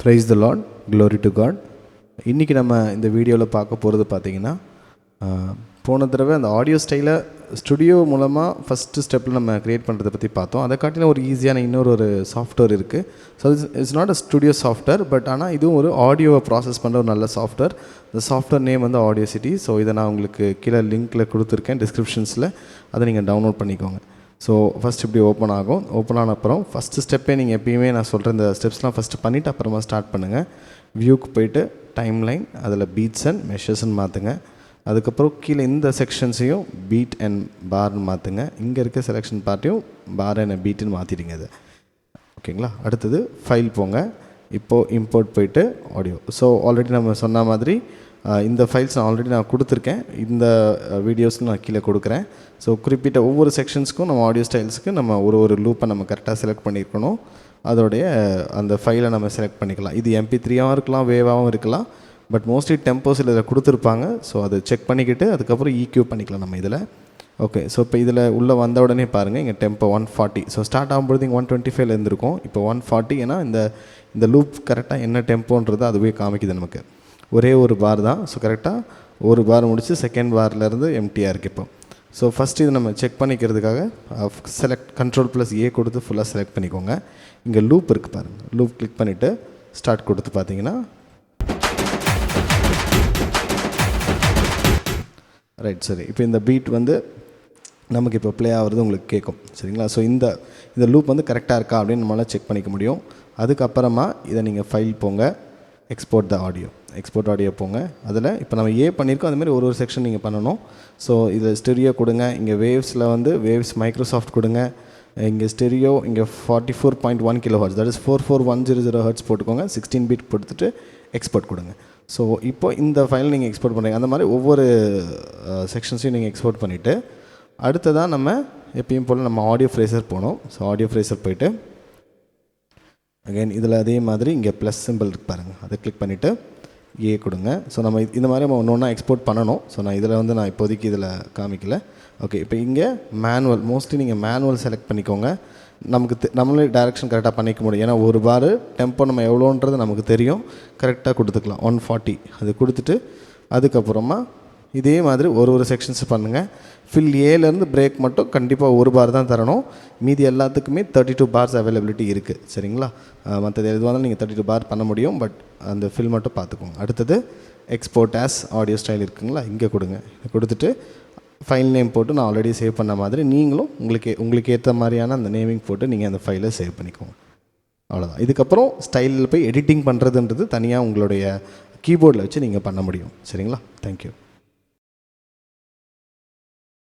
Praise the Lord, glory to God. இன்றைக்கி நம்ம இந்த வீடியோவில் பார்க்க போகிறது பார்த்திங்கன்னா, போன தடவை அந்த ஆடியோ ஸ்டைலை ஸ்டுடியோ மூலமாக ஃபஸ்ட்டு ஸ்டெப்பில் நம்ம க்ரியேட் பண்ணுறதை பற்றி பார்த்தோம். அதை காட்டிலும் ஒரு ஈஸியான ஒரு சாஃப்ட்வேர் இருக்குது. So it's not a studio software, but ஆனால் இதுவும் ஒரு ஆடியோவை ப்ராசஸ் பண்ணுற ஒரு நல்ல சாஃப்ட்வேர். இந்த சாஃப்ட்வேர் நேம் வந்து ஆடியோசிட்டி. ஸோ இதை நான் உங்களுக்கு கீழே லிங்க்கில் கொடுத்துருக்கேன் டிஸ்கிரிப்ஷன்ஸில், அதை நீங்கள் டவுன்லோட் பண்ணிக்கோங்க. ஸோ ஃபஸ்ட் இப்படி ஓப்பன் ஆகும். ஓப்பன் ஆன அப்புறம் ஃபஸ்ட்டு ஸ்டெப்பே நீங்கள் எப்பயுமே நான் சொல்கிற இந்த ஸ்டெப்ஸ்லாம் ஃபஸ்ட்டு பண்ணிவிட்டு அப்புறமா ஸ்டார்ட் பண்ணுங்கள். வியூக்கு போய்ட்டு டைம் லைன், அதில் பீட்ஸ் அண்ட் மெஷர்ஸ்ன்னு மாற்றுங்க. அதுக்கப்புறம் கீழே இந்த செக்ஷன்ஸையும் பீட் அண்ட் பார்னு மாற்றுங்க. இங்கே இருக்க செலெக்ஷன் பார்ட்டையும் பார் அண்ட் பீட்டுன்னு மாற்றிடுங்க இது. ஓகேங்களா? அடுத்தது ஃபைல் போங்க. இப்போது இம்போர்ட் போய்ட்டு ஆடியோ. ஸோ ஆல்ரெடி நம்ம சொன்ன மாதிரி இந்த ஃபைல்ஸ் நான் கொடுத்துருக்கேன். இந்த வீடியோஸ்க்கு நான் கீழே கொடுக்குறேன். ஸோ குறிப்பிட்ட ஒவ்வொரு செக்ஷன்ஸ்க்கும் நம்ம ஆடியோ ஸ்டைல்ஸுக்கு நம்ம ஒரு லூப்பை நம்ம கரெக்டாக செலக்ட் பண்ணியிருக்கணும். அதோடைய அந்த ஃபைலை நம்ம செலக்ட் பண்ணிக்கலாம். இது MP3ஆகவும் இருக்கலாம், வேவாகவும் இருக்கலாம். பட் மோஸ்ட்லி டெம்போஸ் இதில் கொடுத்துருப்பாங்க. ஸோ அதை செக் பண்ணிக்கிட்டு அதுக்கப்புறம் EQ பண்ணிக்கலாம் நம்ம இதில். ஓகே. ஸோ இப்போ இதில் உள்ளே வந்த உடனே பாருங்கள், இங்கே டெம்போ 140. ஸோ ஸ்டார்ட் ஆகும்பொழுது இங்கே 125 இருந்திருக்கும். இப்போ 140. ஏன்னா இந்த லூப் கரெக்டாக என்ன டெம்போன்றது அதுவே காமிக்குது நமக்கு. ஒரே ஒரு பார் தான். ஸோ கரெக்டாக ஒரு பார் முடிச்சு செகண்ட் பார்லேருந்து எம்டியாக இருக்குது இப்போ. ஸோ ஃபஸ்ட்டு இது நம்ம செக் பண்ணிக்கிறதுக்காக செலக்ட் Ctrl+A கொடுத்து ஃபுல்லாக செலக்ட் பண்ணிக்கோங்க. இங்கே லூப் இருக்குது பாருங்கள். லூப் கிளிக் பண்ணிவிட்டு ஸ்டார்ட் கொடுத்து பார்த்தீங்கன்னா ரைட். சரி, இப்போ இந்த பீட் வந்து நமக்கு இப்போ ப்ளே ஆகிறது உங்களுக்கு கேட்கும். சரிங்களா? ஸோ இந்த லூப் வந்து கரெக்டாக இருக்கா அப்படின்னு நம்மளால் செக் பண்ணிக்க முடியும். அதுக்கப்புறமா இதை நீங்கள் ஃபைல் போங்க, எக்ஸ்போர்ட் த ஆடியோ. எக்ஸ்போர்ட் ஆடியோ போங்க. அதில் இப்போ நம்ம பண்ணியிருக்கோம், அதுமாதிரி ஒரு செக்ஷன் நீங்கள் பண்ணணும். ஸோ இதில் ஸ்டெரியோ கொடுங்க. இங்கே வேவ்ஸில் வந்து வேவ்ஸ் மைக்ரோசாஃப்ட் கொடுங்க. இங்கே ஸ்டெரியோ இங்கே 44.1 kHz, தட் இஸ் 44100 Hz போட்டுக்கோங்க. 16 பீட் கொடுத்துட்டு எக்ஸ்போர்ட் கொடுங்க. ஸோ இப்போ இந்த ஃபைல் நீங்கள் எக்ஸ்போர்ட் பண்ணுறீங்க. அந்த மாதிரி ஒவ்வொரு செக்ஷன்ஸையும் நீங்கள் எக்ஸ்போர்ட் பண்ணிவிட்டு அடுத்ததாக நம்ம எப்பயும் போல் நம்ம ஆடியோ ஃப்ரேசர் போகணும். ஸோ ஆடியோ ஃப்ரேசர் போய்ட்டு அகைன் இதில் அதே மாதிரி இங்கே ப்ளஸ் சிம்பிள் இருக்கு பாருங்கள், அதை கிளிக் பண்ணிவிட்டு ஏ கொடுங்க. ஸோ நம்ம இந்த மாதிரி நம்ம ஒன்று எக்ஸ்போர்ட் பண்ணணும். ஸோ நான் இதில் வந்து நான் இப்போதைக்கு இதில் காமிக்கல. ஓகே. இப்போ இங்கே மேனுவல், மோஸ்ட்லி நீங்கள் மேனுவல் செலக்ட் பண்ணிக்கோங்க. நம்மளே டைரெக்ஷன் கரெக்டாக பண்ணிக்க முடியும். ஏன்னா ஒரு பார் டெம்போ நம்ம எவ்வளோன்றது நமக்கு தெரியும். கரெக்டாக கொடுத்துக்கலாம். 140 அது கொடுத்துட்டு அதுக்கப்புறமா இதே மாதிரி ஒரு செக்ஷன்ஸ் பண்ணுங்கள். ஃபில் ஏலேருந்து பிரேக் மட்டும் கண்டிப்பாக ஒரு பார் தான் தரணும். மீதி எல்லாத்துக்குமே 32 பார்ஸ் அவைலபிலிட்டி இருக்குது. சரிங்களா? மற்றது எதுவாக நீங்கள் 32 பார் பண்ண முடியும். பட் அந்த ஃபில் மட்டும் பார்த்துக்கோங்க. அடுத்தது எக்ஸ்போர்ட் ஆஸ் ஆடியோ ஸ்டைல் இருக்குங்களா, இங்கே கொடுங்க. கொடுத்துட்டு ஃபைல் நேம் போட்டு நான் ஆல்ரெடி சேவ் பண்ண மாதிரி நீங்களும் உங்களுக்கு ஏற்ற மாதிரியான அந்த நேமிங் போட்டு நீங்கள் அந்த ஃபைலை சேவ் பண்ணிக்கோங்க. அவ்வளோதான். இதுக்கப்புறம் ஸ்டைலில் போய் எடிட்டிங் பண்ணுறதுன்றது தனியாக உங்களுடைய கீபோர்டில் வச்சு நீங்கள் பண்ண முடியும். சரிங்களா? தேங்க்யூ.